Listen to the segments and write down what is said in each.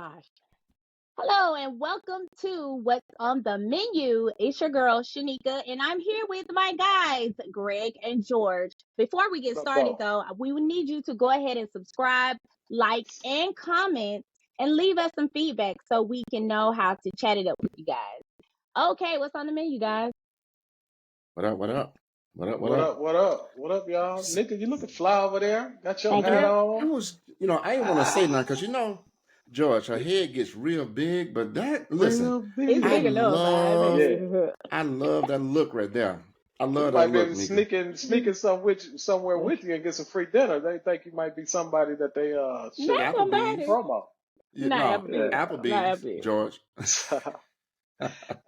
Gosh. Hello and welcome to What's on the Menu. It's your girl Shanika, and I'm here with my guys, Greg and George. Before we get What's up, started, though? though, we would need you to go ahead and subscribe, like, and comment, and leave us some feedback so we can know how to chat it up with you guys. Okay, what's on the menu, guys? What up? What up? What up? What What up? up? What up? What up, y'all? Nigga, you looking fly over there? Got your Thank hat you. I on? was, I ain't want to say nothing because George, her head gets real big. But listen, Real It's I big big. enough. I love, Yeah. think. I love that look right there. I You love that might be able look, to Nika. sneaking somewhere with you and get some free dinner. They think you might be somebody that they should Not Applebee's, somebody. promo. Not no, Applebee's. Not Applebee's, Applebee's. George.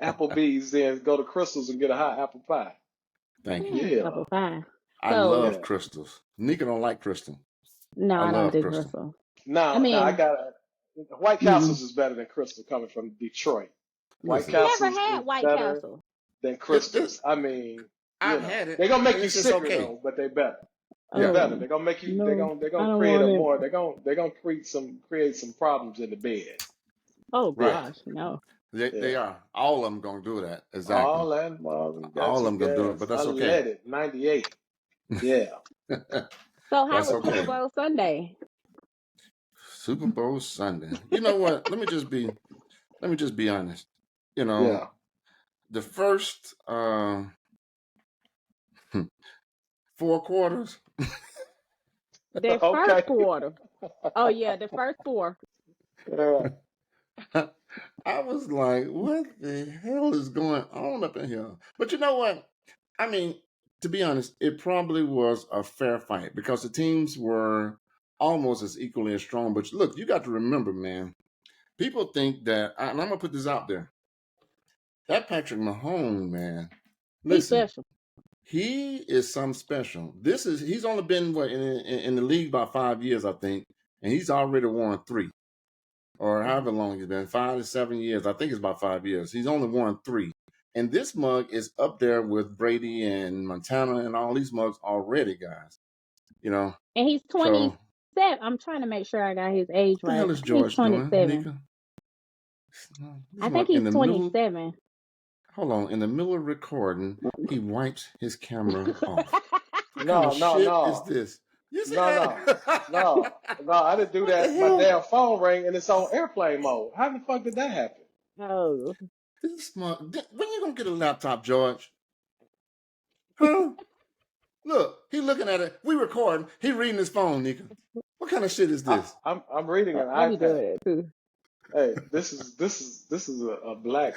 Applebee's, then go to Crystal's and get a hot apple pie. Thank you. Yeah, Apple pie. I So, love yeah. crystals. Nika don't like crystal. no, I I don't love do crystal. Crystal. I Now, I mean, got White mm-mm. Castle's is better than Crystal coming from Detroit. White Listen, Never Castle's had is White better Castle. than it, Crystal's. I mean, I've had it, they're gonna make and you it's sicker okay. though, but they better. They Yeah. better. Oh They're gonna make you. They're no, gonna. They're I gonna don't create want a it. more. They're gonna create some problems in the bed. Oh Right. gosh, no. They Yeah. are. All of them gonna do that. Exactly. All that mother All got of your them gonna do it, gas. but I that's okay. let it. 98. Yeah. So how That's was Super okay. Bowl Sunday? Super Bowl Sunday. You know what? Let me just be honest. You know, Yeah. the first 4 quarters, The first Okay. quarter. Oh yeah, the first four. Yeah. I was like, what the hell is going on up in here? But you know what? I mean, to be honest, it probably was a fair fight because the teams were almost as equally as strong. But look, you got to remember, man, people think that, and I'm going to put this out there, that Patrick Mahomes, man, He's listen, special. he is some special. He's only been in the league about 5 years, I think, and he's already won 3 or however long he's been, 5 to 7 years. I think it's about 5 years. He's only won 3. And this mug is up there with Brady and Montana and all these mugs already, guys. You know, And he's so 27. I'm trying to make sure I got his age what the right. hell I is think he's George doing, 27. Nika? This I think mug in he's the middle. 27. Hold on, in the middle of recording, he wipes his camera off. What kind No. of No. shit is No. this? You see No. No. that? No. No. I didn't do What the that. My hell? damn phone rang and it's on airplane mode. How the fuck did that happen? Oh, This mug. When you gonna get a laptop, George? Huh? Look, he looking at it. We recording. He reading his phone, Nika. What kind of shit is this? I'm reading an I be iPad. doing it too. Hey, this is a black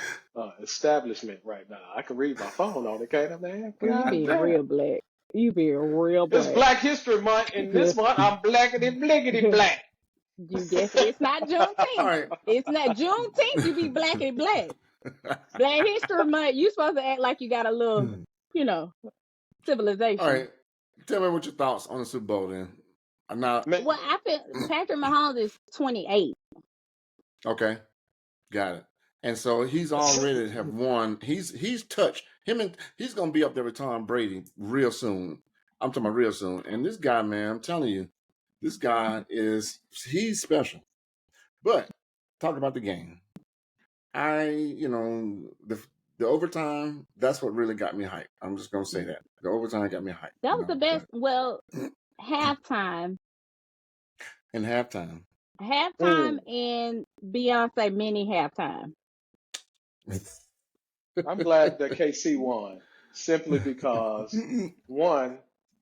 establishment right now. I can read my phone on it, can't I, man? Well, you God being damn. real black. You being real It's black. Black History Month, and this Good. month I'm blackity blickety black. You guess it's not All Juneteenth. right. It's not Juneteenth. You be black and black. Black History Month. You supposed to act like you got a little, you know, All civilization. right. Tell me what your thoughts on the Super Bowl then. I'm not Man, Well, I feel Patrick Mahomes is 28. okay. Got it. And so he's already have won. He's touched him, and he's gonna be up there with Tom Brady real soon. I'm talking about real soon. And this guy, man, I'm telling you, this guy he's special. But talk about the game. The overtime, that's what really got me hyped. I'm just gonna say that. The overtime got me hyped, That was the best. but Well, halftime, in halftime. halftime, and Beyonce mini halftime. I'm glad that KC won simply because one,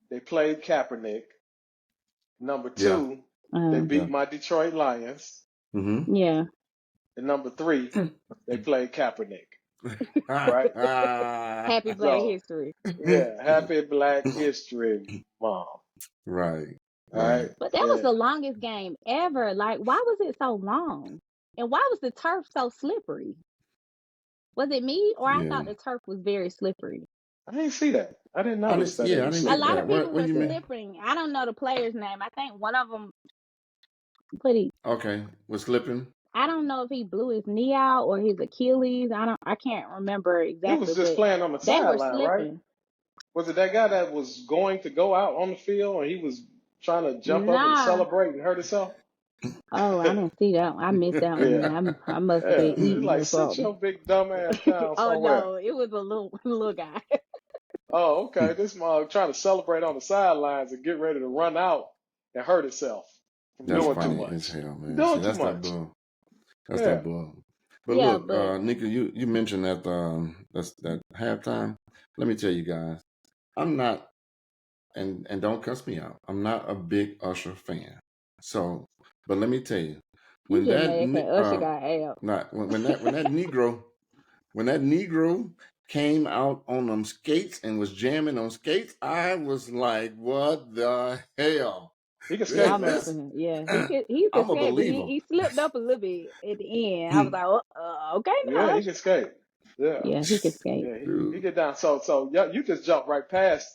they played Kaepernick. Number Yeah. two, they Uh, beat Yeah. my Detroit Lions. Mm-hmm. yeah. And number three, they played Kaepernick. Right? Happy Black So, History. yeah, happy Black History Month. Right. All right? But that was Yeah. the longest game ever. Like, why was it so long? And why was the turf so slippery? Was it me, or I Yeah. thought the turf was very slippery? I didn't see that. I didn't notice that it I was didn't A get lot slippery. of that. people What were do you mean? slipping. I don't know the player's name. I think one of them, but Okay. Was slipping? I don't know if he blew his knee out or his Achilles. I can't remember He was exactly, just but playing on the they were sideline, right? slipping. Was it that guy that was going to go out on the field and he was trying to jump up and Nah, celebrate and hurt himself? Oh, I didn't see that one. I missed that one. Yeah, Then I must have yeah. been It's eating like or sit something. your big dumb ass down Oh somewhere. no, it was a little guy. Oh, okay. This mom trying to celebrate on the sidelines and get ready to run out and hurt itself from That's doing too funny as much. hell, man. See, Doing too that's that much. bull. That's Yeah. that bull. But Yeah, look, but Nika, you mentioned that halftime. Let me tell you guys, I'm not, and don't cuss me out. I'm not a big Usher fan. So, but let me tell you, you when just that mad 'cause Usher got out. not when that Negro came out on them skates and was jamming on skates, I was like, what the hell? He can skate, I'm a man. This yeah. He could I'm a skate, but believer. he slipped up a little bit at the end. I was like, oh, okay, Yeah, now he Usher. can skate. Yeah. Yeah, he could skate. Yeah, he Dude, get down. So yeah, you just jumped right past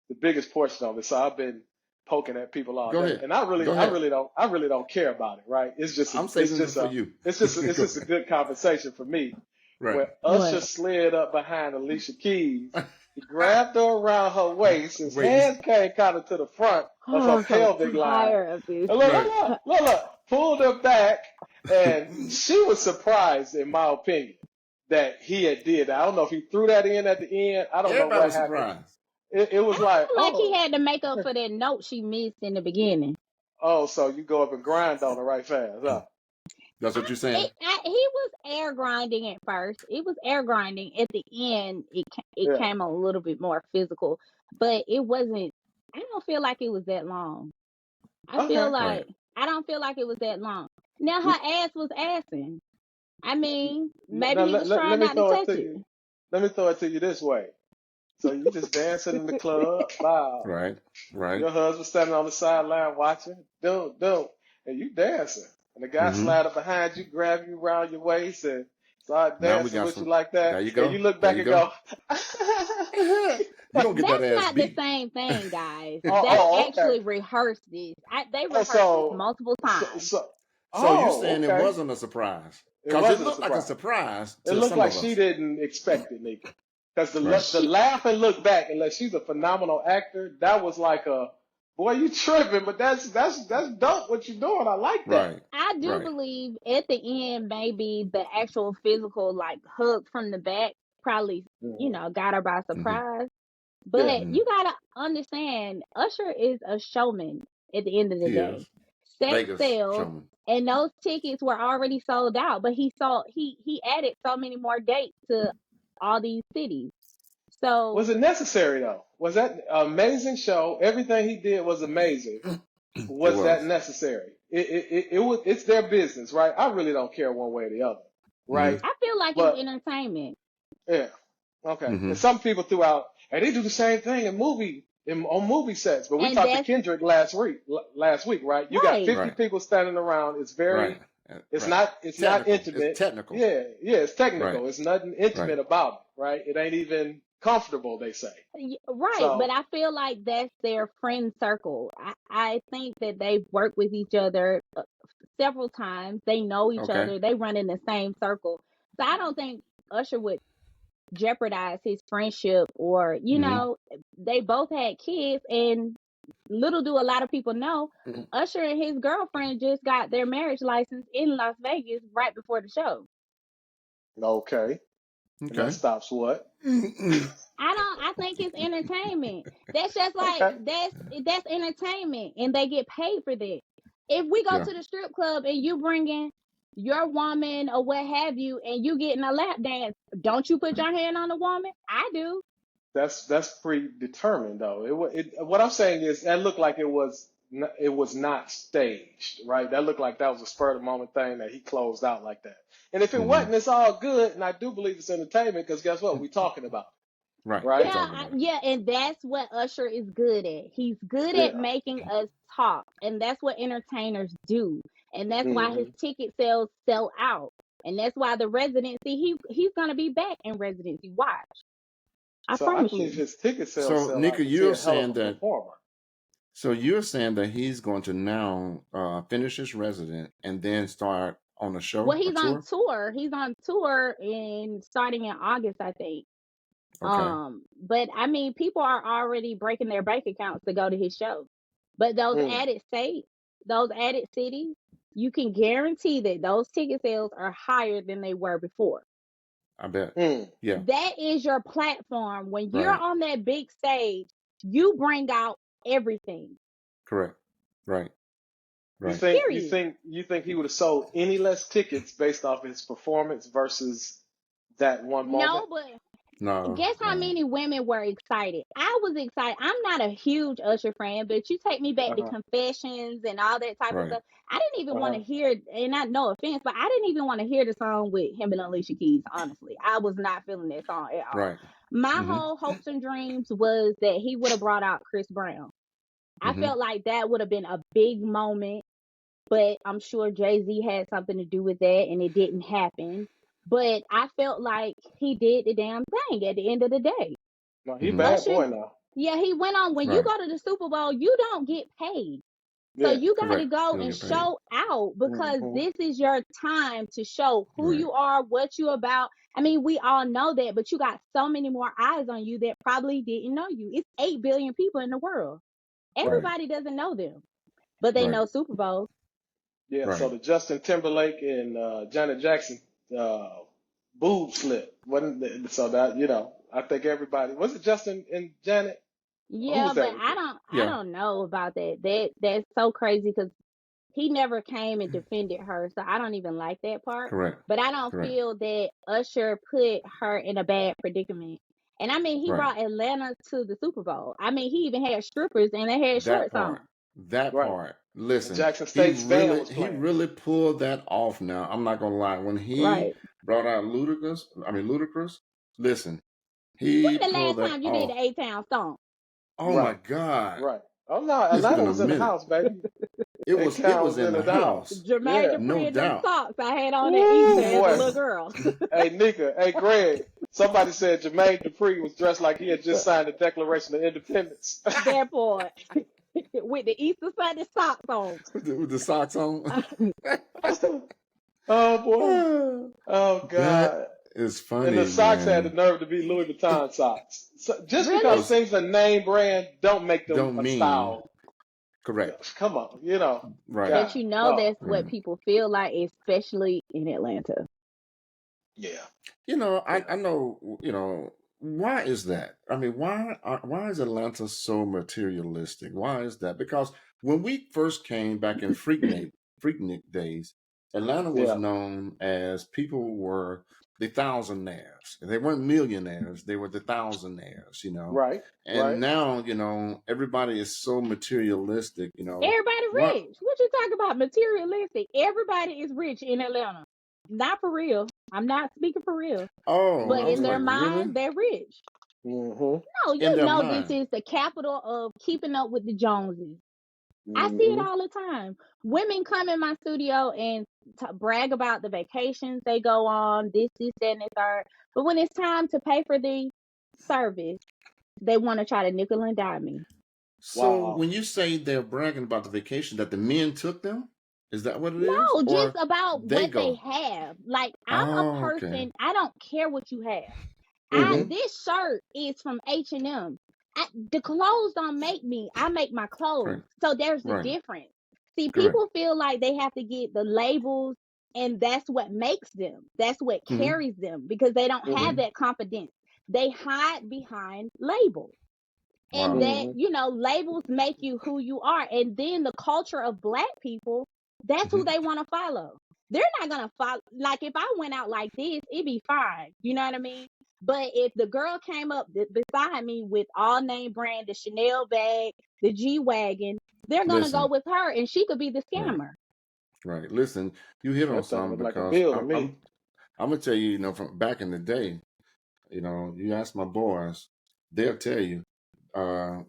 the biggest portion of it. So I've been poking at people all go day, ahead. and I really, Go I ahead. really don't, I really don't care about it. Right? It's just, I'm saving it for you. it's Go just a ahead. good conversation for me. Right. Where Usher What? slid up behind Alicia Keys, he grabbed her around her waist. His Wait. hands came kind of to the front of her Oh, I'm so pelvic line. tired of this. And Right. pulled her back, and she was surprised, in my opinion, that he had did that. I don't know if he threw that in at the end. I don't know Everybody what was happened. surprised. It I was like, feel like he had to make up for that note she missed in the beginning. so you go up and grind on her right fast, huh? That's what you're saying? He was air grinding at first. It was air grinding. At the end, it Yeah. came a little bit more physical, but it wasn't. I don't feel like it was that long. I feel Okay. Right. like I don't feel like it was that long. Now N- her ass was assing. I mean, maybe Now he was let trying me not to throw it touch to it. you. Let me throw it to you this way. So you just dancing in the club, wow. Right. Right. Your husband standing on the sideline watching, and you dancing. And the guy Mm-hmm. slide up behind you, grab you around your waist, and start Now we dancing got with you some. like There that. you And go. you look There back you and go. go, You're gonna get that That's ass not the beat. same thing, guys. oh, They oh, okay. actually rehearsed this. They Oh, rehearsed this so, multiple so, times. so, So you oh, saying it okay. wasn't a surprise? It Because it wasn't a looked like a surprise. surprise It to looked some like of she us. didn't expect it, Nika. Because Right. the laugh and look back, unless she's a phenomenal actor, that was like boy, you tripping, but that's dope what you're doing. I like that. Right. I do Right. believe at the end, maybe the actual physical, like hug from the back, probably, Hmm. got her by Mm-hmm. surprise. Yeah. But you gotta understand, Usher is a showman at the end of the He day. is Sex Vegas sells, showman. and those tickets were already sold out. But he added so many more dates to all these cities. Was So it necessary though? Was that an amazing show? Everything he did was amazing. It Was that was. necessary? It was. It's their business, right? I really don't care one way or the other, Mm-hmm. right? I feel like it's But entertainment. yeah, okay. Mm-hmm. And some people threw out, and they do the same thing on movie sets. But we And talked to that's Kendrick last week, right? You got right. 50 Right. people standing around. Right. Right. It's not Technical. It's intimate. technical. Yeah, it's Right. technical. It's nothing Right. intimate about it, right? It ain't even comfortable, they say. Right, but So, I feel like that's their friend circle. I think that they've worked with each other several times. They know each Okay. other. They run in the same circle. So I don't think Usher would jeopardize his friendship or, Mm-hmm. they both had kids, and little do a lot of people know, Usher and his girlfriend just got their marriage license in Las Vegas right before the show. okay. And that Okay. stops what? I think it's entertainment. That's just like Okay. that's entertainment, and they get paid for that. If we go Yeah. to the strip club and you bring in your woman or what have you, and you getting a lap dance, don't you put your hand on the woman? I do. That's predetermined though. What I'm saying is that looked like it was not staged, right? That looked like that was a spur of the moment thing that he closed out like that. And if it Mm-hmm. wasn't, it's all good. And I do believe it's entertainment because guess what? We're talking about it, Right. We right? Yeah, talking about it. yeah, and that's what Usher is good at. He's good at Yeah. making us talk, and that's what entertainers do. And that's why his Hmm. ticket sales sell out. And that's why the residency, he's gonna be back in residency. Watch. I So I promise believe you. his ticket sales So sell out Nika, because he's you're a hell of saying a that. performer. So you're saying that he's going to now finish his resident and then start on a Well, show, a he's on tour. tour. He's on tour in starting in August, I think. Okay. But I mean, people are already breaking their bank accounts to go to his show. But Mm. those added cities, you can guarantee that those ticket sales are higher than they were before. I bet. Mm. Yeah. That is your platform. When you're Right. on that big stage, you bring out everything. Correct. Right. You Right. think you Period. think you think he would have sold any less tickets based off his performance versus that one moment? No, but No. guess how No. many women were excited? I was excited. I'm not a huge Usher fan, but you take me back to Uh-huh. Confessions and all that type of Right. stuff. I didn't even want Uh-huh. to hear, and not no offense, but I didn't even want to hear the song with him and Alicia Keys. Honestly, I was not feeling that song at all. Right. My Mm-hmm. whole hopes and dreams was that he would have brought out Chris Brown. I Mm-hmm. felt like that would have been a big moment, but I'm sure Jay-Z had something to do with that and it didn't happen. But I felt like he did the damn thing at the end of the day. No, he Mm-hmm. bad Usher, boy now. yeah, he went on. When you Right. go to the Super Bowl, you don't get paid. So Yeah. you got to Correct. go You don't and get paid. show out because Mm-hmm. this is your time to show who Right. you are, what you about. I mean, we all know that, but you got so many more eyes on you that probably didn't know you. It's 8 billion people in the world. Right. Everybody doesn't know them, but they Right. know Super Bowl. Yeah. So Right. the Justin Timberlake and Janet Jackson uh, boob slip wasn't so that I think everybody was it Justin and Janet. Who Yeah, was but that? I Yeah. don't know about that. That's so crazy because he never came and defended her, so I don't even like that part. Correct. But I don't Correct. feel that Usher put her in a bad predicament. And I mean, he Right. brought Atlanta to the Super Bowl. I mean, he even had strippers and they had That shorts part. on. That Right. part. And Listen, Jackson State's band was he playing. really pulled that off now. I'm not gonna lie. When he Right. brought out Ludacris, listen, When he the pulled last that time you did off. the A-Town song? Oh my Right. God. Right. Oh no, It's been Atlanta a was in the minute. house, baby. It A-Town was was in in the the house. house. Jermaine Yeah. Dupri No and them doubt. socks I had on at Ooh, Easter as a boy. little girl. Hey, Nika. Hey, Greg. Somebody said Jermaine Dupri was dressed like he had just signed the Declaration of Independence. That part. With the Easter Sunday socks on. With the socks on. Oh boy. Oh That God. is And the funny, socks had the man. nerve to be Louis Vuitton socks. So just because Really? Those things are name brand don't make them don't a mean style. correct. Come on, Right. But God, you know no. that's what Right. people feel like, especially in Atlanta. Yeah. I, Yeah. I know, why is that? I mean, why is Atlanta so materialistic? Why is that? Because when we first came back in Freaknik days, Atlanta was Yeah. known as people were the thousandaires. They weren't millionaires, they were the thousandaires. Right. And Right. now, everybody is so materialistic. Everybody What? rich. What you talking about? Materialistic. Everybody is rich in Atlanta. Not for real. I'm not speaking for real. Oh, But I was in Mm-hmm. their like, really? mind, they're rich. Mm-hmm. No, In you their know this mind. is the capital of keeping up with the Joneses. I see it Mm-hmm. all the time. Women come in my studio and brag about the vacations they go on, this, that, and the third. But when it's time to pay for the service, they want to try to nickel and dime me. So Wow. when you say they're bragging about the vacation that the men took them, is that what it is? No, just Or about they what they go? have. Like I'm a Oh, okay. person, I don't care what you have. Mm-hmm. This shirt is from H&M. The clothes don't make me. I make my clothes. Correct. So there's the Right. difference. See, Correct. people feel like they have to get the labels and that's what makes them. That's what Mm-hmm. carries them because they don't Mm-hmm. have Mm-hmm. that confidence. They hide behind labels. And Wow. that, Mm-hmm. labels make you who you are. And then the culture of black people, that's Mm-hmm. who they want to follow. They're not going to follow. Like if I went out like this, it'd be fine. You know what I mean? But if the girl came up beside me with all name brand, the Chanel bag, the G Wagon, they're going to go Listen. with her and she could be the Right. scammer. Right. Listen. You hit on That thing something looked like a because bill to I'm me. I'm I'm gonna tell you. From back in the day. You ask my boys, they'll tell you. Uh,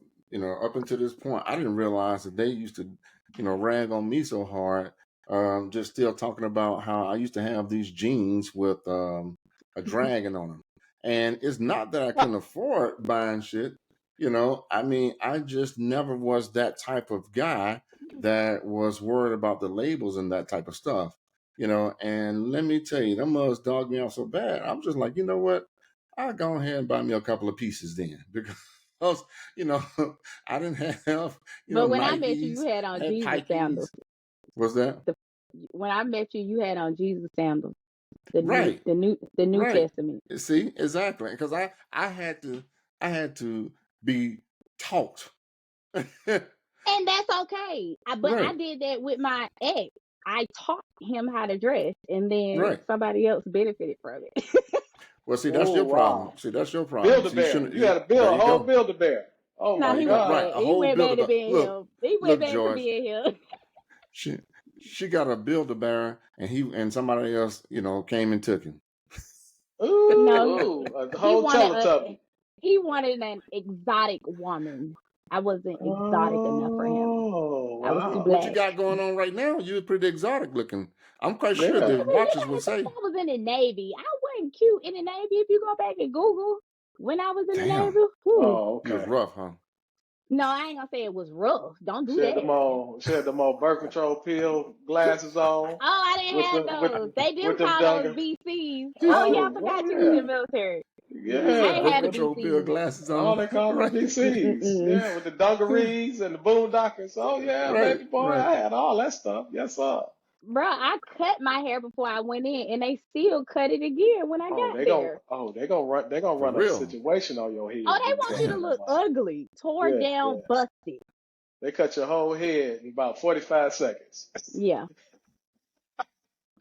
up until this point, I didn't realize that they used to, rag on me so hard. Just still talking about how I used to have these jeans with a dragon on them, and it's not that I couldn't afford buying shit. I mean, I just never was that type of guy that was worried about the labels and that type of stuff. And let me tell you, them mothers dogged me out so bad. I'm just like, you know what? I'll go ahead and buy me a couple of pieces then because, you know, I didn't have, But when I met you, Nikes, you had I on had Jesus Pikes. sandals. What's that? when I met you, you had on Jesus sandals, the new, Right, the New right. Testament, See, exactly. Because I had to be taught. and that's okay. But I Right, did that with my ex. I taught him how to dress, and then right. somebody else benefited from it. Well, see, that's Oh your problem. wow. See, that's your problem. Build a See, you bear. shouldn't. You had to There build a you whole go. build a bear. Oh No, my There you he go. went Right, God. back. a He whole went back to builder. being Look, him. He went look, back to George. being him. She she got a builder bear, and somebody else, came and took him. No, Ooh, a he whole wanted Teletubby. he wanted an exotic woman. I wasn't exotic enough for him. Oh I was too What you wow. black. got going on right now? You're pretty exotic looking. I'm quite sure It the Yeah. was, watchers would it's say, because I was in the Navy. I wasn't cute in the Navy. If you go back and Google when I was in the "Damn, Navy, whew. Oh, you was okay. rough, huh?" No, I ain't gonna say it was rough. Don't do that. She had them old birth control pill glasses on Oh, I didn't with have the those. They with do them call those dunga. VCs. Oh yeah, I Oh well forgot you was in yeah. the military. You I had ain't Yeah. birth had the control pill VCs. glasses Oh, on, they call them right? VCs. Mm-mm. Yeah, with the dungarees and the boondockers. Oh yeah, Right, baby boy, right. I had all that stuff. Yes, sir. Bro, I cut my hair before I went in, and they still cut it again when I got there. They gonna For run a real. situation on your head Oh, when they you want come you in to Damn. there, look man. ugly, tore Yeah, down, yeah. busted. They cut your whole head in about 45 seconds. Yeah,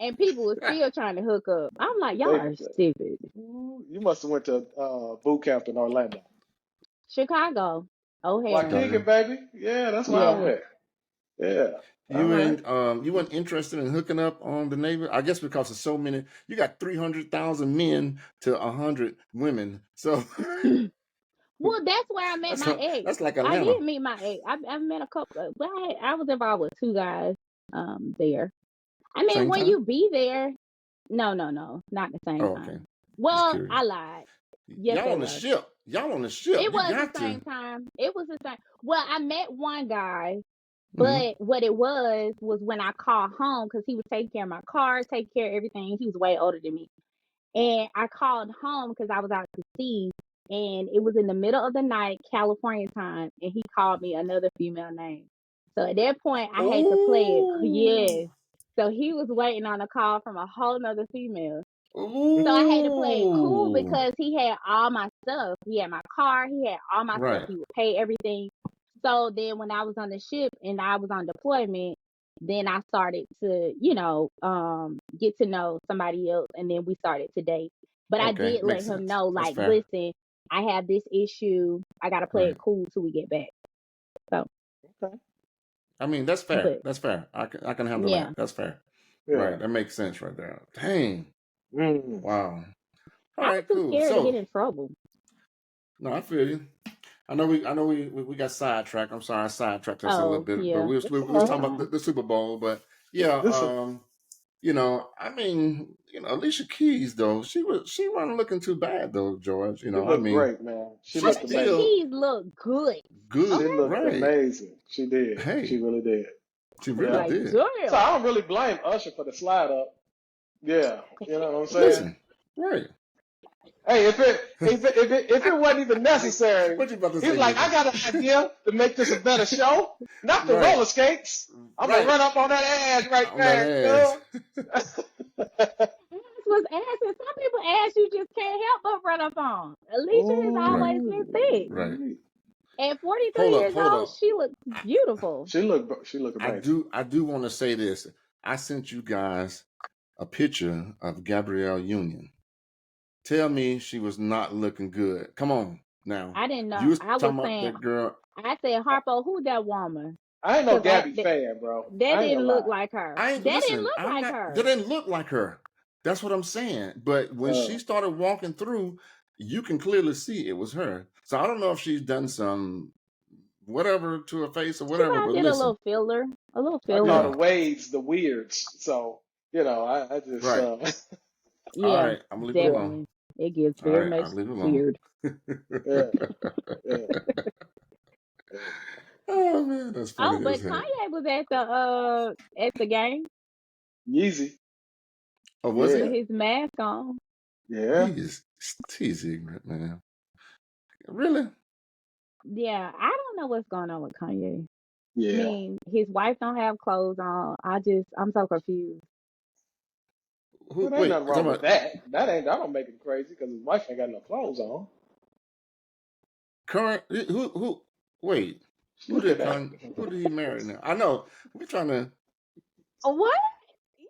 and people were still trying to hook up. I'm like, y'all They are stupid. You must have went to boot camp in Orlando. Chicago, O'Hare. Waukegan, Chicago. baby. Yeah, that's where I Yeah. went. Yeah. All You right. ain't you weren't interested in hooking up on the Navy? I guess because of so many. You got 300,000 men to 100 women. So Well, that's where I met my ex. that's like I Atlanta. did meet my ex. I met a couple. But I was involved with two guys. There. I mean, Same when time? you be there, no, not the same Oh, okay. time. Just Well, curious. I lied. Yes, Y'all they on the was. ship. Y'all on the ship. It You was the got to. same time. It was the same. Well, I met one guy, Hmm. but what it was when I called home because he was taking care of my car, taking care of everything. He was way older than me. And I called home because I was out to sea, and it was in the middle of the night, California time, and he called me another female name. So at that point, I had to play it. Ooh. Yes. So he was waiting on a call from a whole nother female. So I had to play it cool Ooh. because he had all my stuff. He had my car. He had all my stuff. Right. He would pay everything. So then when I was on the ship and I was on deployment, then I started to, get to know somebody else, and then we started to date. But I Okay. did let Makes him sense. know, That's like, fair. listen, I have this issue. I gotta play it Right. cool till we get back. So, Okay. I mean, that's fair. but That's fair. I can handle yeah, that. That's fair. Yeah. Right. That makes sense right there. Dang. Mm. Wow. All I was right, too cool. scared to get So, in trouble. no, I feel you. I know we got sidetracked. I'm sorry, I sidetracked us a little Oh bit, but yeah, It's we was all it's talking right. about fine. the Super Bowl. But yeah, This is, I mean, Alicia Keys though, she wasn't looking too bad though, George. she I looked mean, great, man. She she's looked Alicia amazing. still Keys look good. good, She Okay, looked right? amazing. She did. She Hey, really did. she I was really Yeah. like, did. So damn. I don't really blame Usher for the slide up. Yeah. You know what I'm saying? Listen, right? Hey, if it wasn't even necessary, What you about to he's say, like, I Nikki? got an idea to make this a better show. Not the Right, roller skates. I'm gonna right. run up on that ass right On that there, ass, girl. Ass was asking. Some people ass you just can't help but run up on. Alicia has right, always been thick. right. Ooh. At 43 years Hold old, up. she looks beautiful. She look I amazing. do want to say this. I sent you guys a picture of Gabrielle Union. Tell me she was not looking good. Come on now. I didn't You know. was I was talking about saying, that girl. I said, Harpo, who that woman? I ain't no Because Gabby fan, bro. that I ain't didn't gonna look lie. like her. I ain't That didn't listen. look I'm like not. That her. didn't look like her. That's what I'm saying. But when she Uh, started walking through, you can clearly see it was her. So I don't know if she's done some whatever to her face or She whatever. probably But did a listen, little filler. A little I call the filler. yeah, waves the weirds. So, I just, right. All Yeah, right, I'm gonna leave it yeah, alone. definitely. It gets All very right, much I'll leave it alone. weird. yeah, yeah, yeah. Oh man, that's Oh, funny as but heck. Kanye was at the game Yeezy. Oh, was with Yeah, he? his mask on. yeah. He's ignorant, man. Really? Yeah, I don't know what's going on with Kanye. I Yeah. mean, his wife don't have clothes on. I'm so confused. Well, there ain't Wait, nothing I'm wrong talking with about that. That don't make him crazy because his wife ain't got no clothes on. current. Who? Wait, Look at that. Who did he marry now? I know. We're trying to. What? You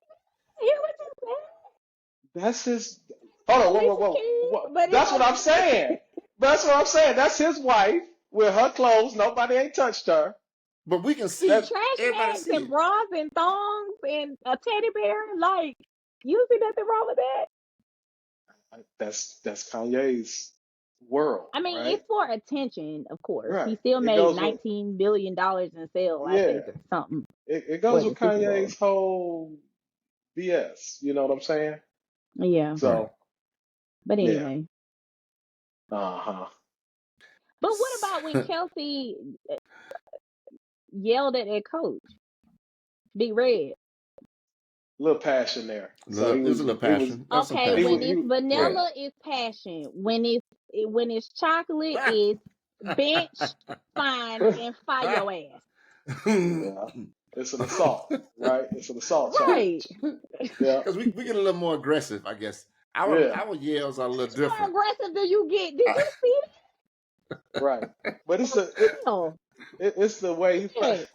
hear what you That's his. said? Hold on, Alicia whoa. Keys, but it's That's what I'm okay. saying. That's what I'm saying. That's his wife with her clothes. Nobody ain't touched her. But we can And see. That trash Everybody bags see and it. bras and thongs and a teddy bear. Like, you see nothing wrong with that? that's Kanye's world, I mean, right? it's for attention, of course. Right. He still It made goes with $19 billion in sales, I yeah. think, or something It for goes the with Super Bowl. Kanye's whole BS. You know what I'm saying? Yeah. Right. So But yeah. anyway. Uh-huh. But what about when Kelsey yelled at that coach, Big Red? Little passion there. So There's a little he was passion. There's some Okay, he passion when was there. it's Yeah. vanilla, it's passion. When it's chocolate, it's bench, fine, and fire your ass. yeah. It's an assault, right? It's an assault Right. charge. Yeah. Because we get a little more aggressive, I guess. Yeah. Our yells are a little Which more different. aggressive do you get? Did you see Right. But that? For real? it's the way Shit.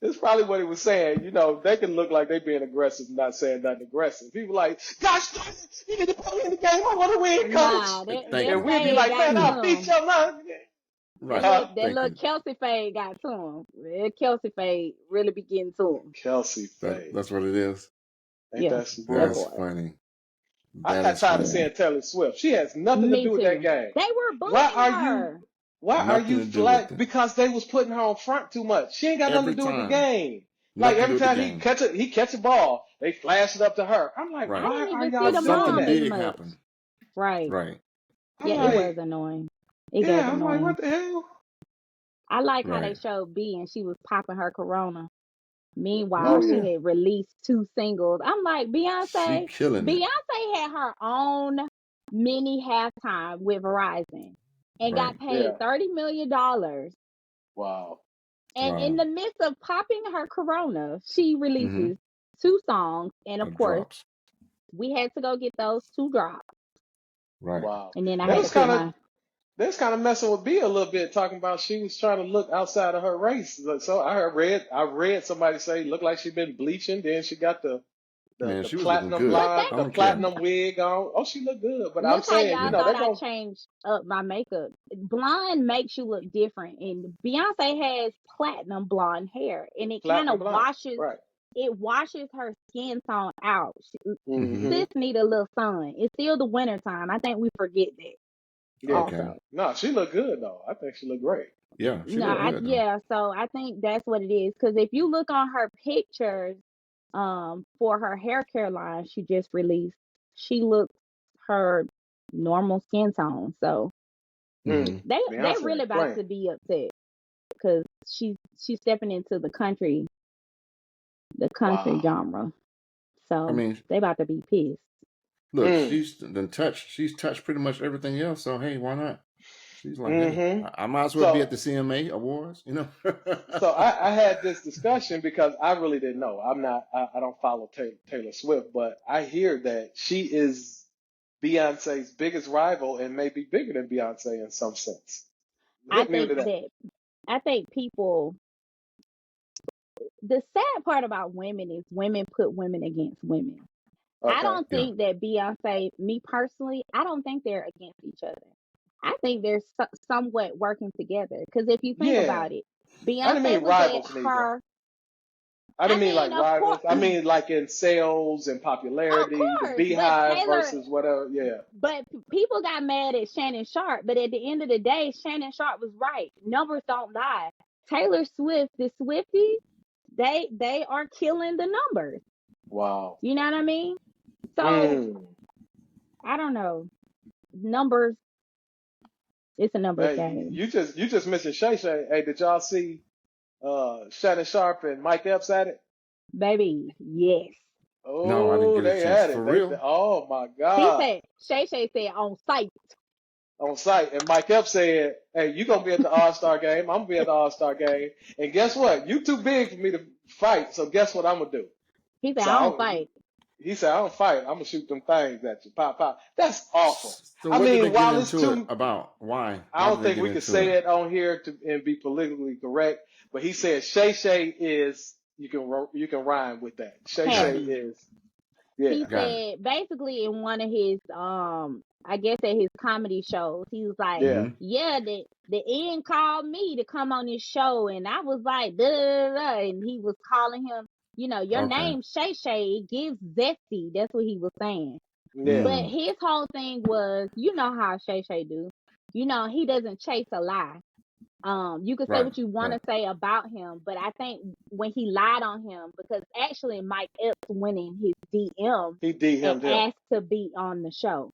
it's probably what he was saying. You know, they can look like they being aggressive, not saying nothing aggressive. People like, gosh, darn it, you need to put me in the game. I want to win, coach. Nah, Thank that And you. we'd be fade like, got man, to I'll beat him. your mom. Right. Huh? That Thank little you. Kelsey fade got to him. That Kelsey fade really be getting to him. Kelsey Faye. That's what it is. Ain't Yeah, that some that That's bull? part. funny. I That got is tired of funny. Yeah, seeing Taylor Swift. She has nothing to me do with that too. game. They were Why bullying are you her. Nothing to do with flat? it. Because they was putting her on front too much. She ain't got nothing Every to do with the time. game. Like Nothing to do every with the time game. he catch a ball, they flash it up to her. I'm like, I Right. why didn't are even see y'all But the doing something mom as that? big much. happened. Right. Right. I'm Yeah, it Right. was like, annoying. It got yeah, I'm like, annoying. what the hell? I like how they Right. showed B and she was popping her corona. Meanwhile, Oh Ooh, she yeah, had released 2 singles. I'm like, she Beyonce. killing it. Beyonce had her own mini halftime with Verizon and Right. got paid yeah. $30 million. Wow. And in Wow. the midst of popping her corona, she Mm-hmm. releases 2 songs. And of course, Drops. we had to go get those 2 drops. Right. Wow. And then I They had to was put kind of my they was kind of messing with B a little bit, talking about she was trying to look outside of her race. So I read somebody say looked like she'd been bleaching. Then she got Man, the she was looking platinum good. but blonde, I the don't care. platinum wig on. Oh, she looked good. But I'm look how saying, you y'all know, Yeah. thought they're I going changed up my makeup. Blonde makes you look different, and Beyonce has platinum blonde hair, and it kind platinum of blonde, right? washes her skin tone out. Mm-hmm. Mm-hmm. Sis need a little sun. It's still the winter time. I think we forget that Yeah. Okay. also. No, she looked good though. I think she looked great. Yeah, she No, looked good though. yeah. So I think that's what it is. Because if you look on her pictures, for her hair care line she just released, she looks her normal skin tone. So Mm-hmm. they Beyonce really ain't about playing. to be upset because she's stepping into the country Wow. genre. I So mean, they about to be pissed. look, Mm. she's touched pretty much everything else, so hey, why not? She's like, hey, Mm-hmm. I might as well be So at the CMA Awards, you know? I had this discussion because I really didn't know. I don't follow Taylor Swift, but I hear that she is Beyonce's biggest rival and maybe bigger than Beyonce in some sense. I Hit me think with that. that I think people the sad part about women is women put women against women. I Okay. don't Yeah. think that Beyonce, me personally, I don't think they're against each other. I think they're somewhat working together. Because if you think Yeah. about it, I didn't Beyonce mean was at rivals neither. her. I I didn't mean like mean, of rivals. course, I mean like in sales and of popularity, the course, but Beehive Taylor, versus whatever. Yeah. people got mad at Shannon Sharp. But at the end of the day, Shannon Sharp was right. Numbers don't lie. Taylor Swift, the Swifties, they are killing the numbers. Wow. You know what I mean? So Mm. I don't know. Numbers, it's a numbers Hey, game. you just mentioned Shay Shay. Hey, did y'all see Shannon Sharp and Mike Epps at it? Baby, yes. No, I didn't Oh, get a they chance. had For it. real? Oh my He God. said, Shay Shay said on site. on site. And Mike Epps said, "Hey, you gonna be at the All-Star game? I'm gonna be at the All-Star game. And guess what? You too big for me to fight. So guess what I'm gonna do?" He said, So I don't fight. he said, "I don't fight. I'm gonna shoot them things at you, pop, pop." That's awful. So I what did they mean, get while it's into it too, about? Why? I Why don't did they think get we could into say it? it on here and be politically correct. But he said, "Shay is you can rhyme with that. Shay Got it. Happy. is yeah, He Got it. said basically in one of his I guess at his comedy shows, he was like, yeah, Mm-hmm. yeah, the end called me to come on this show, and I was like, duh, duh, duh, duh, and he was calling him, your Okay. name Shay, it gives zesty. That's what he was saying. yeah. But Mm. his whole thing was, how Shay do. He doesn't chase a lie. You can say Right. what you want Right. to say about him, but I think when he lied on him, because actually Mike Epps went in his DM He and DM'd him. asked to be on the show.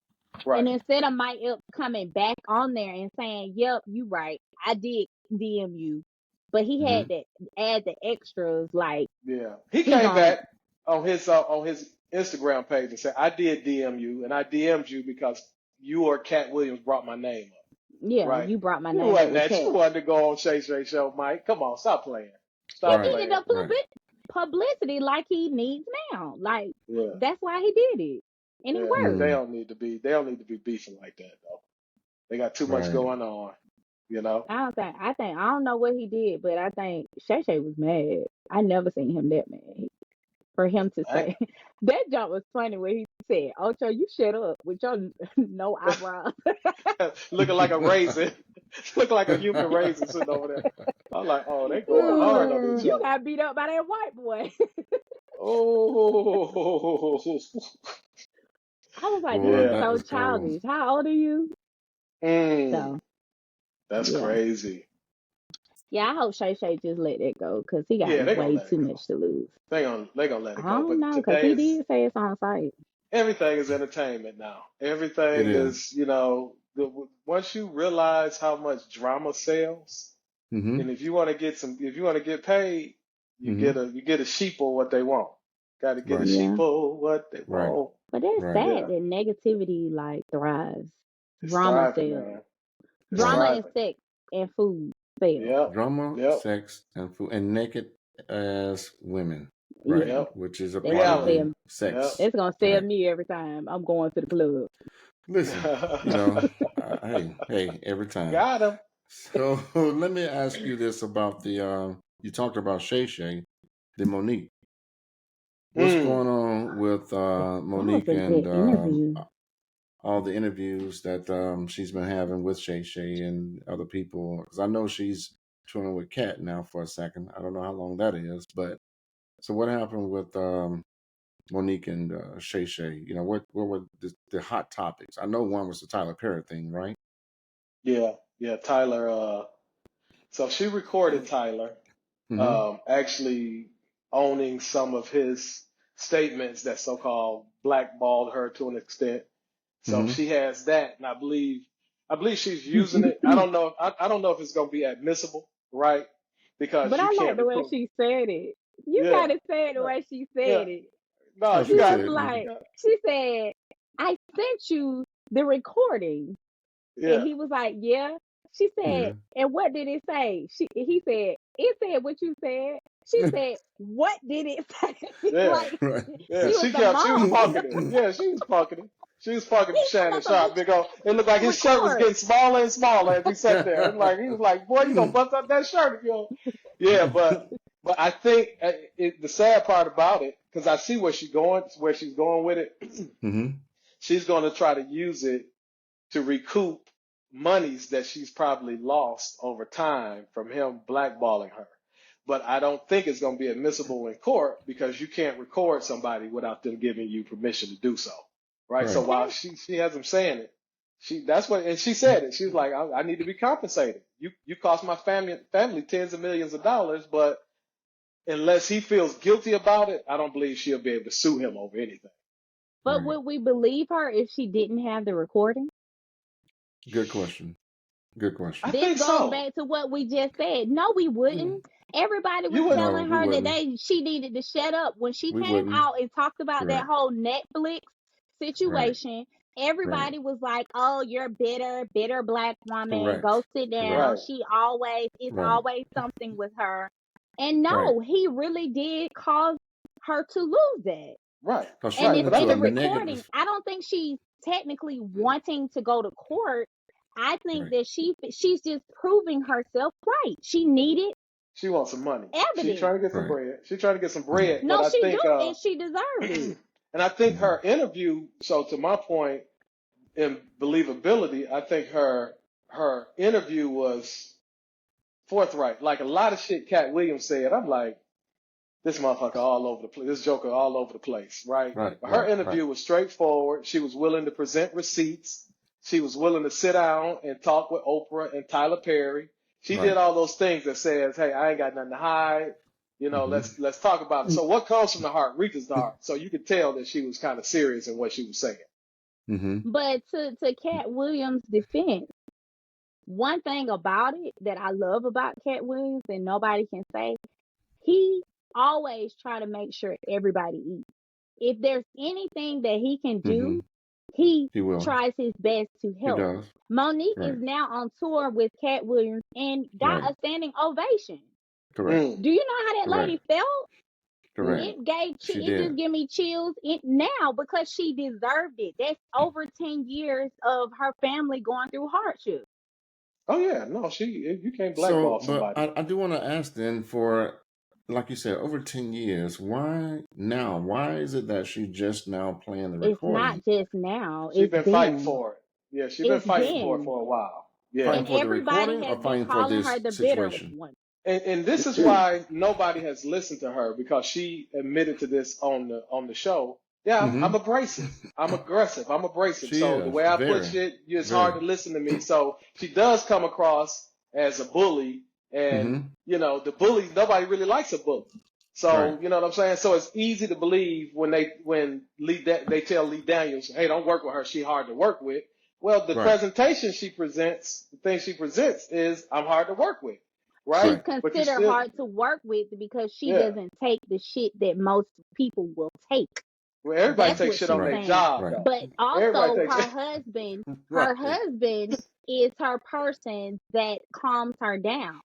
Right. And instead of Mike Epps coming back on there and saying, "Yep, you right, I did DM you," but he Mm-hmm. had to add the extras, like Yeah. He he came gon' back on his Instagram page and said, "I did DM you, and I DM'd you because you or Cat Williams brought my name up." yeah, Right? you brought my You name up wasn't with that. Cat. You wanted to go on Shay show, Mike. Come on, stop playing. He Stop Right. needed playing. the Right. publicity like he needs now. Like Yeah. that's why he did it, and it Yeah. worked. They Mm. don't need to be. They don't need to be beefing like that though. They got too much Right. going on. You know. I don't know what he did, but I think Shay was mad. I never seen him that mad. For him to I, say that jump was funny when he said, "Ocho, you shut up with your no eyebrows." looking like a raisin, looking like a human raisin sitting over there. I'm like, oh, they He going was hard like, on each "You other. got beat up by that white boy." Oh, I was like, "This Boy, is yeah. that so is cold. childish. How old are you?" Mm, So that's yeah, crazy. I hope Shay just let that go because he got Yeah, they gonna way let too it go. much to lose. They gonna let I it go. don't But know because today he is did say it's on site. everything is entertainment now. It Everything is. is, once you realize how much drama sells, Mm-hmm. and if you want to get paid, Mm-hmm. you get a sheeple what they want. Got to get a Right. Yeah, sheeple what they Right. want. but it's Right. Yeah, sad that negativity like thrives. it's Drama thriving, sells. man. It's Right. Drama and thriving. sex and food sell. Yep, Drama, yep, sex, and food, and naked as women. Right. Yeah, yep. Which is a that's part gonna of Reality. the sell. Yep. sex. That's gonna sell Right. me every time I'm going to the club. Listen, hey, every time. Got him. So let me ask you this about you talked about Shay, the Monique. What's Mm, going on with That was Monique a and good interview. all the interviews that she's been having with Shay and other people? Because I know she's touring with Kat now for a second. I don't know how long that is, but so what happened with Monique and Shay? What were the hot topics? I know one was the Tyler Perry thing, right? yeah, yeah. Tyler. So she recorded Tyler, Mm-hmm. actually owning some of his statements that so-called blackballed her to an extent. So Mm-hmm. she has that, and I believe she's using it. I don't know. I don't know if it's going to be admissible, right? Because But you I like can't the way record. she said it. You Yeah, gotta say it the no, way she yeah. said it. No, How you She she got, was said, you Nikki? like, got, she said, I sent you the recording. And yeah, he was like, yeah. She said, Yeah. and what did it say? He said, it said what you said. She said, what did it say? yeah, Like Right. yeah. she was the She was mom. punking it. Yeah, she was punking it. She was punking He talking Shannon about some Sharp. Big old, it looked like his shirt was record. getting smaller and smaller as he sat there. And like he was like, "Boy, you gonna bust up that shirt if you don't." Yeah, but I think the sad part about it, because I see where she's going with it. Mm-hmm. She's going to try to use it to recoup monies that she's probably lost over time from him blackballing her. But I don't think it's going to be admissible in court because you can't record somebody without them giving you permission to do so. Right. So Right. while And she has him saying it, and she said it. She was like, I need to be compensated. You cost my family tens of millions of dollars, but unless he feels guilty about it, I don't believe she'll be able to sue him over anything. but Right. would we believe her if she didn't have the recording? Good question. Good I question. This think goes so. back to what we just said. No, we Mm. wouldn't. Everybody was You wouldn't. No, telling we her wouldn't. that she needed to shut up when she We came wouldn't. out and talked about that Correct. whole Netflix Right. situation. everybody was like, "Oh, you're bitter, bitter black woman. Go Correct. sit Correct. down." Right. She always, it's Right. always something with her. And Right. no, he really did cause her to lose that. Right. Because she And Right. went it's But I into in a the think recording. negative. I don't think she's technically wanting to go to court. I think Right. that she's just proving herself right. She needed she wants some money. She evidence. trying to get some Right. bread. She trying to get some Hmm. bread. But No, I she think do, and she deserved it. and I think Hmm. her interview, so to my point in believability, I think her interview was forthright. Like a lot of shit Cat Williams said, I'm like, this motherfucker all over the place, this joker all over the place, right? Right. But her Right. Right. interview was straightforward. She was willing to present receipts. She was willing to sit down and talk with Oprah and Tyler Perry. She did Right. all those things that says, hey, I ain't got nothing to hide. You know, Hmm. let's talk about it. So what comes from the heart reaches the heart. So you could tell that she was kind of serious in what she was saying. Hmm. But to Cat Williams' defense, one thing about it that I love about Cat Williams and nobody can say, he always try to make sure everybody eats. If there's anything that he can Hmm. do, he He will. tries his best to He help. does. Monique is Right. now on tour with Cat Williams and got Right. a standing ovation. Correct. Mm, Do you know how that Correct. lady felt? Correct. mm. She It just did. give me chills now because she deserved it. That's over 10 years of her family going through hardship. Oh yeah, no, you can't So, blackball but somebody. I do want to ask then for, like you said, over 10 years, why now? Why is it that she just now playing the It's recording? not just now, She's it's been fighting been. for it. Yeah, she's been It's fighting for it been. for a while. Yeah. Fighting And for the everybody recording has or been fighting for calling her this the bitter situation? one. And this is why nobody has listened to her because she admitted to this on the show. Yeah, I'm Hmm. abrasive. I'm aggressive. I'm abrasive. She So the is way I put very, shit, it's hard very. to listen to me. So she does come across as a bully, and Hmm. the bully. Nobody really likes a bully. Right. So you know what I'm saying. So it's easy to believe when they tell Lee Daniels, hey, don't work with her. She hard to work with. Well, the Right. presentation she presents, the thing she presents is I'm hard to work with, right? She's Right. But you considered still, hard to work with because she yeah. doesn't take the shit that most people will take. Well, everybody That's takes what shit on she's Right. their saying. job, Right. though. But Everybody also takes. her Right. husband is her person that calms her down.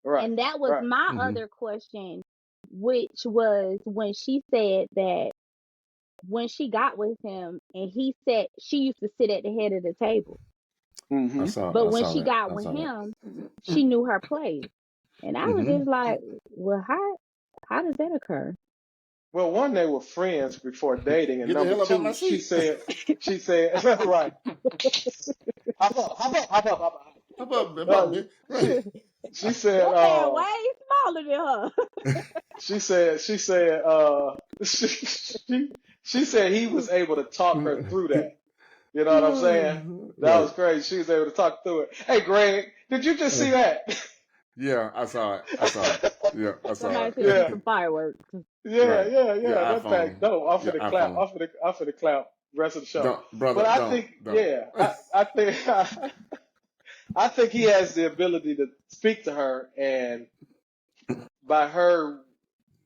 Right, And that was right. my Hmm. other question, which was when she said that when she got with him and he said she used to sit at the head of the table. Hmm. But I when saw she that. got I with saw that. him, she knew her place. And I was Hmm. just like, well, how does that occur? Well, one, they were friends before dating, and Get the number hell up out my two, she seat. said, right, hop up, hop up, hop up, hop up. About me. Right. She said, That man way smaller than her. she said he was able to talk her through that. You know what I'm saying? That Right. was crazy. She was able to talk through it. Hey, Greg, did you just see that? Yeah, I saw it. I saw it. Yeah, I saw Somebody it. sent me Yeah, some fireworks. yeah, Right. yeah, Your yeah. That thing. iPhone. No, I'm Your finna clap. iPhone. I'm finna clap the rest of the show. Don't, But brother, I don't, think, don't. yeah, I think, I think he has the ability to speak to her, and by her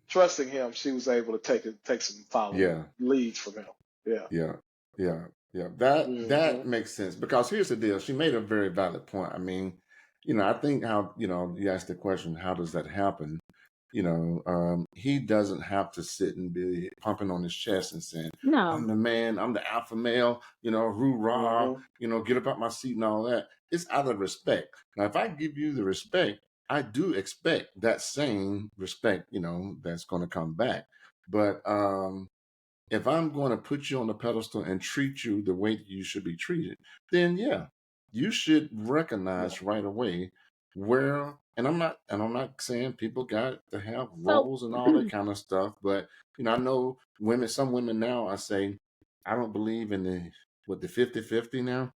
trusting him, she was able to take some following Yeah, leads from him. Yeah. yeah, yeah, yeah. That Hmm. makes sense because here's the deal. She made a very valid point. I mean, I think how you asked the question, how does that happen? He doesn't have to sit and be pumping on his chest and saying, No. I'm the man, I'm the alpha male, hoorah, Hmm. get up out my seat and all that. It's out of respect. Now, if I give you the respect, I do expect that same respect, that's going to come back. But if I'm going to put you on the pedestal and treat you the way you should be treated, then yeah, you should Yeah. recognize right away where. And I'm not saying people got to have So roles and all that kind of stuff, but I know some women now I say, I don't believe in the 50-50 now.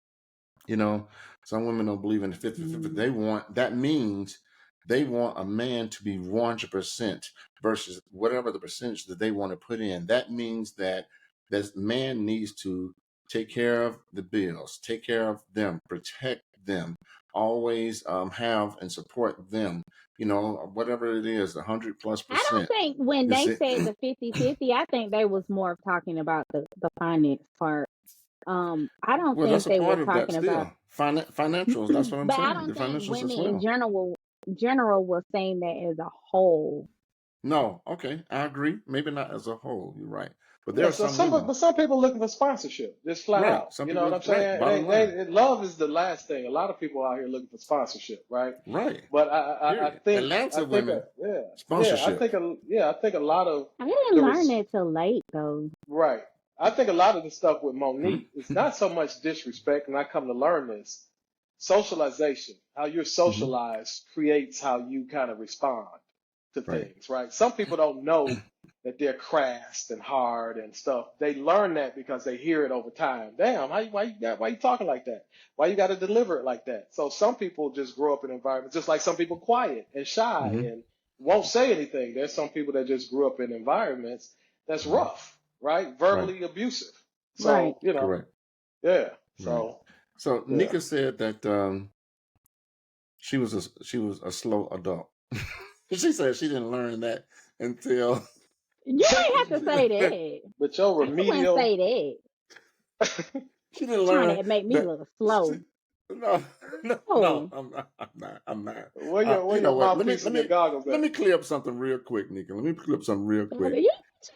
You know, some women don't believe in the 50-50. mm, That means they want a man to be 100% versus whatever the percentage that they want to put in. That means that this man needs to take care of the bills, take care of them, protect them, always have and support them. Whatever it is, 100+%. I don't think when Is they it? said the 50-50, I think they was more talking about the finance part. I don't Well, think that's a they were part of that talking about, still. Financials. That's what I'm but I saying. The don't think financials as women in well. general was saying that as a whole. No, okay, I agree. Maybe not as a whole. You're right, but there Yeah, are so some women. some people looking for sponsorship, just flat Right. out. Some You know what people. I'm Right. saying? Bottom line. Love is the last thing. A lot of people out here looking for sponsorship, right? Right. But Period. Atlanta women sponsorship. I think a lot of I didn't the learn res- that till late though. right. I think a lot of the stuff with Monique is Mm-hmm. not so much disrespect, and I come to learn this. Socialization, how you're Mm-hmm. socialized creates how you kind of respond to Right. things, right? Some people don't know that they're crass and hard and stuff. They learn that because they hear it over time. Damn, why you talking like that? Why you got to deliver it like that? So some people just grow up in environments, just like some people quiet and shy Mm-hmm. and won't say anything. There's some people that just grew up in environments that's Mm-hmm. rough, right? Right. Verbally abusive. Right. So, you know, Correct. yeah. Right. So, So yeah. Nika said that she was a slow adult. She said she didn't learn that until You ain't have to say that. But your I wouldn't remedial, say that. she didn't Trying learn to make me that. look slow. No, no, Oh, I'm not. I'm not. I'm not. where You your know what? Let me mouthpiece let and your me goggles let at? me clear up something real quick, Nika. Let me clear up something real quick. you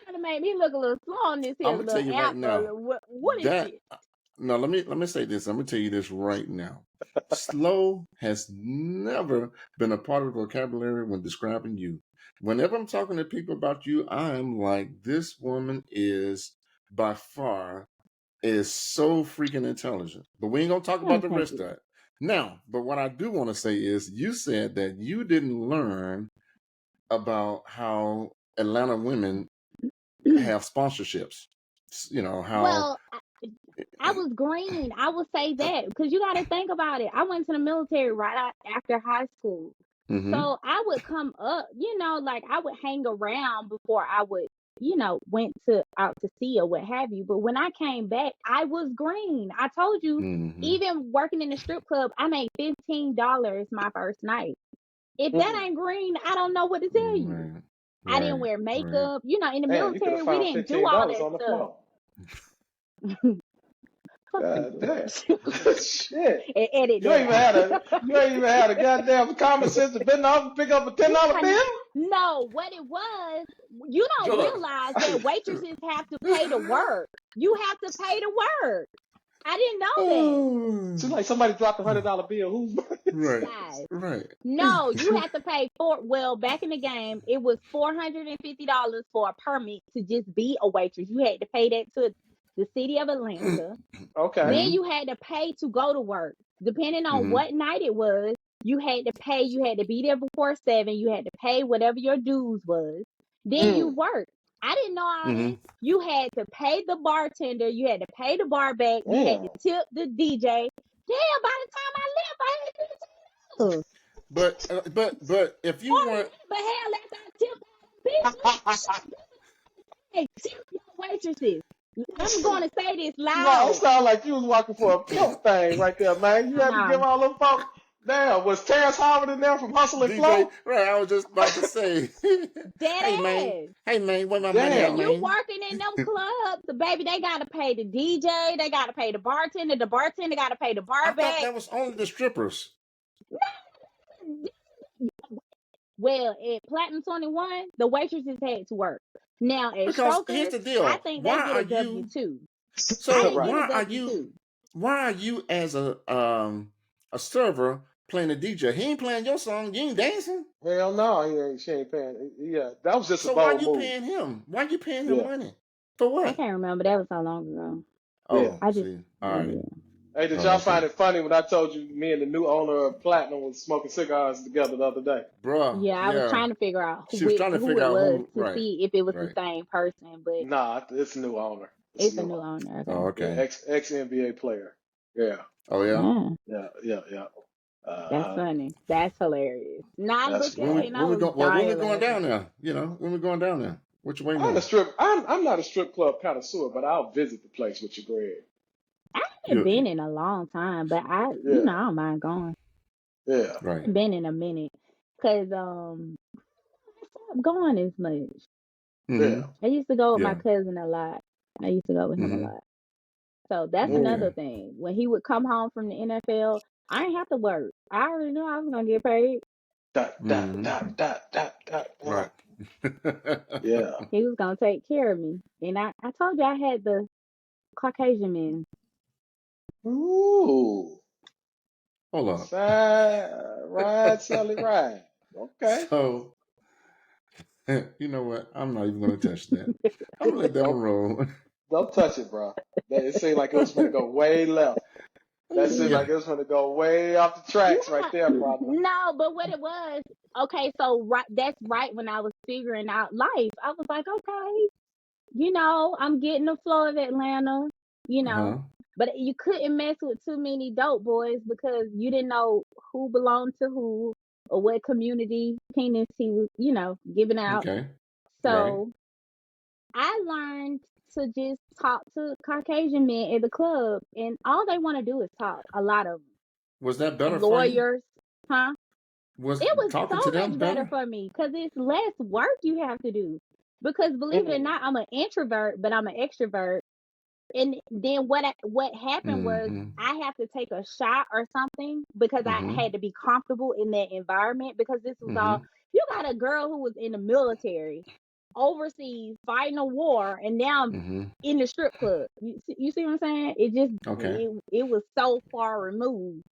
trying to make me look a little slow on this here I'm gonna tell little you right app. now What is that this? no. Let me say this. I'm gonna tell you this right now. Slow has never been a part of the vocabulary when describing you. Whenever I'm talking to people about you, I'm like, this woman is by far is so freaking intelligent. But we ain't gonna talk about Oh, the thank rest of you. that. Now, but what I do want to say is you said that you didn't learn about how Atlanta women have sponsorships. You know, how Well, I was green. I would say that because you got to think about it. I went to the military after high school. mm-hmm, So I would come up, like I would hang around before I would, went to out to sea or what have you. But when I came back, I was green. I told you, mm-hmm, even working in the strip club, I made $15 my first night. If that Mm-mm. ain't green, I don't know what to tell you. right, I didn't right, wear right. makeup. In the Man, you could have military, we found didn't do all $15 that on the stuff. floor. Fuck them God damn. girls. Shit. And edit that out. You ain't even had a goddamn common sense to bend off and pick up a $10 Yeah, bill? no, what it was, you don't Shut realize that waitresses have to pay to work. You have to pay to work. I didn't know that, Seems like somebody dropped $100 bill. Whose money is right, this? guys. right. No, you have to pay well, back in the game, it was $450 for a permit to just be a waitress. You had to pay that to the city of Atlanta. Okay. Then mm-hmm, you had to pay to go to work. Depending on mm-hmm, what night it was, you had to pay. You had to be there before 7. You had to pay whatever your dues was. Then you Mm. worked. I didn't know all mm-hmm. this. You had to pay the bartender. You had to pay the bar back. You had to Damn. tip the DJ. Damn, by the time I left, I had $15. But if you Or weren't but hell, after I tipped bitch, hey, tip your waitresses. I'm going to say this No, it loud. sounded like you was working for a pimp thing right there, man. You No, had to give no. all them folks. Damn, was Terrence Howard in there from Hustle and DJ, Flow? right? I was just about to say, Dead ass. hey man, where my money When at, Damn. you man? working in them clubs, the baby, they gotta pay the DJ, they gotta pay the bartender gotta pay the I bar thought back. that was only the strippers. Well, at Platinum 21, the waitresses had to work. Now at Because here's Strokers, the I deal: think they why get are a W you? two. I So didn't Right. get a W two. why are you as a server playing a DJ? He ain't playing your song. You ain't dancing. Hell no, she ain't paying. Yeah, that was just a So why bold you move. paying him? Why you paying him Yeah, money? For I what? can't remember. That was so long ago. yeah. Oh, I just see, all right. yeah. Hey, did Oh, y'all okay, find it funny when I told you me and the new owner of Platinum was smoking cigars together the other day? bruh. Yeah, I was Yeah, trying to figure out she was trying to who figure it out was who. to Right, see if it was the right. same person, but Nah, it's a new owner. It's a it's a new new owner. owner. Okay. Oh, Yeah, okay. ex NBA player. Yeah, Oh yeah. Yeah, yeah. that's funny. That's hilarious. Now I That's looked at it funny. and I When we was go? Well, when we dying going laughing. down there? You know, when we going down there? What you waiting I'm a on? strip. I'm not a strip club connoisseur, but I'll visit the place with you, Greg. I haven't You been in a long time, but Yeah, I don't mind going. yeah. I right. haven't been in a minute because I stopped going as much. Mm-hmm. Yeah. I used to go with my Yeah. cousin a lot. I used to go with him a Mm-hmm. lot. So that's Okay. another thing. When he would come home from the NFL, I didn't have to work. I already knew I was gonna get paid. Dot, dot, Mm-hmm. dot, dot, dot, dot, Right. dot. Yeah. He was gonna take care of me. And I told you I had the Caucasian men. Ooh. Hold up. Side, ride, Sully, ride. Okay. So, you know what? I'm not even going to touch that. I'm going to let that one Don't roll. don't touch it, bro. It seemed like it was gonna go way left. That seemed Yeah. like it was gonna go way off the tracks right Yeah, there, brother. no, but what it was, okay, so that's right when I was figuring out life. I was like, okay, I'm getting the flow of Atlanta, you know, Uh-huh. but you couldn't mess with too many dope boys because you didn't know who belonged to who or what community penis he was, giving out. Okay. Right. So I learned to just talk to Caucasian men at the club, and all they want to do is talk. A lot of them, Was that better for you? lawyers, huh? Was It was so talking to them much better better? for me because it's less work you have to do. Because believe it or Mm, not, I'm an introvert, but I'm an extrovert. And then what happened was Mm-hmm. I have to take a shot or something because I Mm-hmm. had to be comfortable in that environment because this was Mm-hmm. all you got a girl who was in the military overseas fighting a war and now I'm Mm-hmm. in the strip club. You see what I'm saying? Okay. It was so far removed.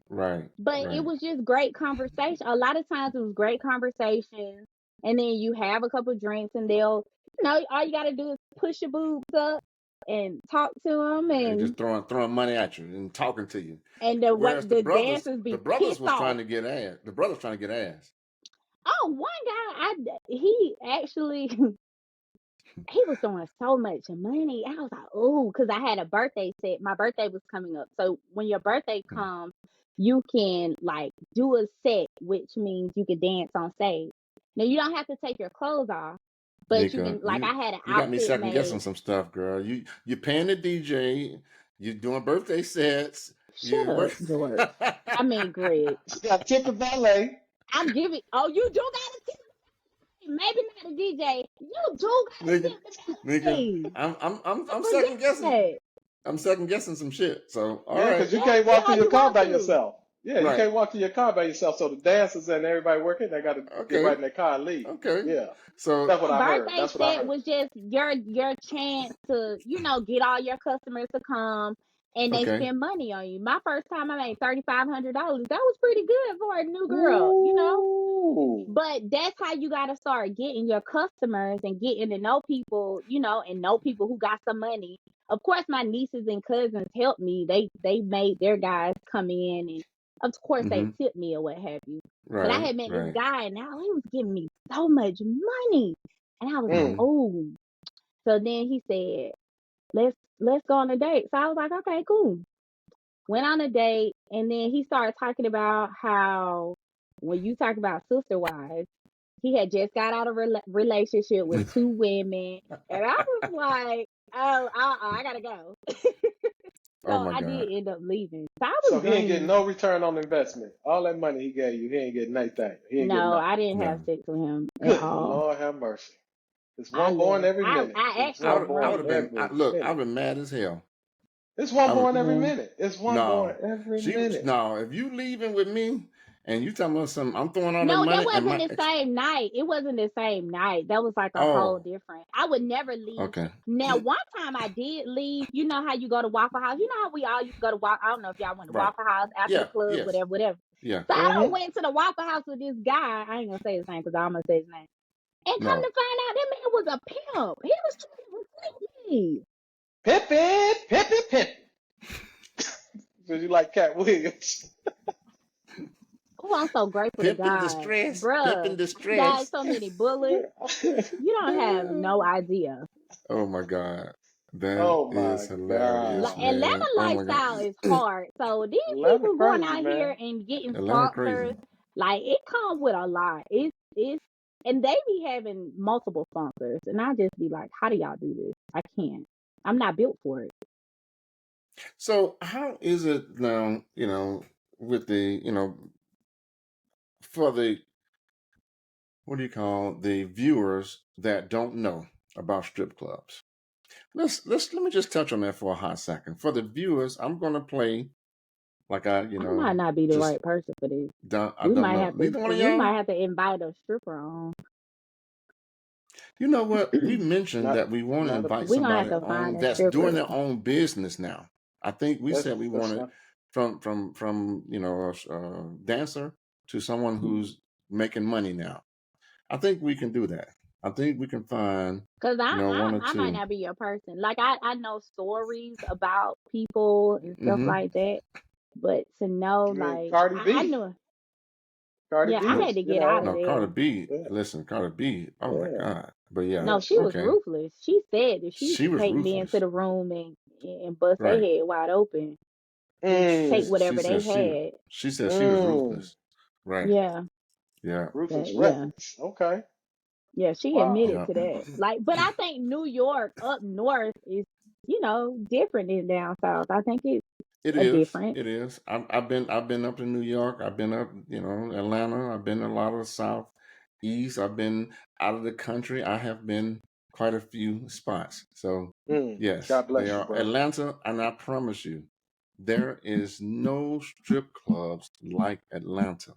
Right. But it Right. was just great conversation. A lot of times it was great conversations and then you have a couple drinks and they'll all you got to do is push your boobs up and talk to them They and just throwing money at you and talking to you. the Whereas the dancers the be brothers pissed was off. trying to get ass. The brothers trying to get ass. Oh, one guy, he actually he was throwing so much money. I was like, oh, because I had a birthday set. My birthday was coming up, so when your birthday comes, you can like do a set, which means you can dance on stage. Now you don't have to take your clothes off, but you Nika, can like I had an you got me outfit second guessing made. some stuff, girl. You paying the DJ, you doing birthday sets, Shut you up, work. George. I mean, Greg. she got tip the valet. I'm giving. Oh, you do got a tip. Maybe not a DJ. You do got a Nigga, tip the nigga, ballet. I I'm forget second guessing. that. I'm second guessing some shit. So all Yeah, right, because you Yeah, can't see walk to how your you car want by to. yourself. Yeah, you right, can't walk to your car by yourself. So the dancers and everybody working, they got to get right okay, in their car and leave. okay. Yeah, So that's what I heard. Birthday That's what I set heard. was just your chance to get all your customers to come and they okay, spend money on you. My first time I made $3,500. That was pretty good for a new girl. Ooh. But that's how you got to start getting your customers and getting to know people, and know people who got some money. Of course, my nieces and cousins helped me. They made their guys come in, and of course they mm-hmm. tipped me or what have you. But I Right, had met this right, guy, and now he was giving me so much money, and I was like, mm-hmm. Mm. oh. So then he said, let's go on a date. So I was like, okay, cool. Went on a date, and then he started talking about how when you talk about sister wives, he had just got out of a relationship with two women, and I was like, oh, I gotta go. Oh So my I did God. end up leaving. So I was So he ain't getting green. no return on investment. All that money he gave you, he ain't getting anything. He ain't getting No, nothing. I didn't have No. sex with him at Good all. Lord have mercy. It's I one born left. every minute. I It's actually one I born would have ran. been. every Look, I've minute. been mad as hell. It's one I would. born every Yeah. minute. It's one born No, every she minute. no. If you leaving with me and you talking about some, I'm throwing all that No, that money and wasn't my the same night. It wasn't the same night. That was like a whole oh, different. I would never leave. okay, Now, one time I did leave. You know how you go to Waffle House. You know how we all used to go to Waffle. I don't know if y'all went to right, Waffle House after the yeah, club, yes, whatever, whatever. yeah, So I Mm-hmm. went to the Waffle House with this guy. I ain't gonna say his name because I'm gonna say his name. And come no, to find out, that man was a pimp. He was trying to replace me. Pippin, Pippin, Pippin. Because you like Cat Williams. Oh, I'm so grateful to God, pimp bruh. in I dodged distress. so many bullets. You don't have no idea. Oh my God, that Oh is my hilarious, Like God. Atlanta man. Oh my God, lifestyle is hard. So these Atlanta people going crazy, out here man. and getting Atlanta crazy. sponsors, like it comes with a lot. It's and they be having multiple sponsors, and I just be like, how do y'all do this? I can't. I'm not built for it. So how is it now? With the for the what do you call the viewers that don't know about strip clubs? Let me just touch on that for a hot second. For the viewers, I'm gonna play like I might not be the just right person for this. I don't know. Neither one of y'all. Invite a stripper on. You know what? We mentioned Not that we want to not a invite We're gonna have somebody to on find a that's doing stripper. their own business now. I think we said we that's wanted fine. from a dancer to someone who's making money now. I think we can do that. I think we can find Cause one or I might two. not be your person. Like I know stories about people and stuff Mm-hmm. like that, but to know I mean, like Cardi I B. knew, Cardi yeah, B I had No, is, to get out of no, Carter there. B. yeah, Listen, Carter B. Oh my yeah, God. But yeah, No, yeah, she she, was okay. ruthless. She said that she used She to was take men to ruthless. the room and bust their Right. head wide open and take mm, She whatever they said had. she was mm, ruthless. Right. Yeah, Yeah. ruthless, yeah, reckless. Okay, yeah. She wow. admitted Yeah. to that. Like, but I think New York up north is, different than down south. I think it's It a is. difference. It is. I've been up to New York. I've been up, Atlanta. I've been a lot of the South, East. I've been out of the country. I have been quite a few spots. So yes, God they bless you, are bro. Atlanta, and I promise you, there is no strip clubs like Atlanta,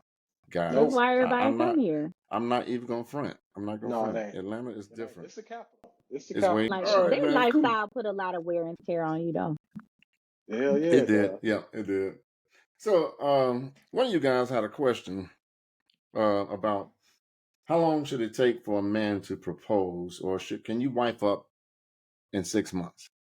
That's guys. Nope. why everybody come here. I'm not even gonna front. I'm not gonna No, it front. ain't. Atlanta is It ain't. different. It's the capital. It's the It's way. capital for Like All sure. right, their man. Cool. lifestyle put a lot of wear and tear on you, though. Hell yeah, It it did. does. Yeah, it did. So, one of you guys had a question about how long should it take for a man to propose, or can you wife up in 6 months?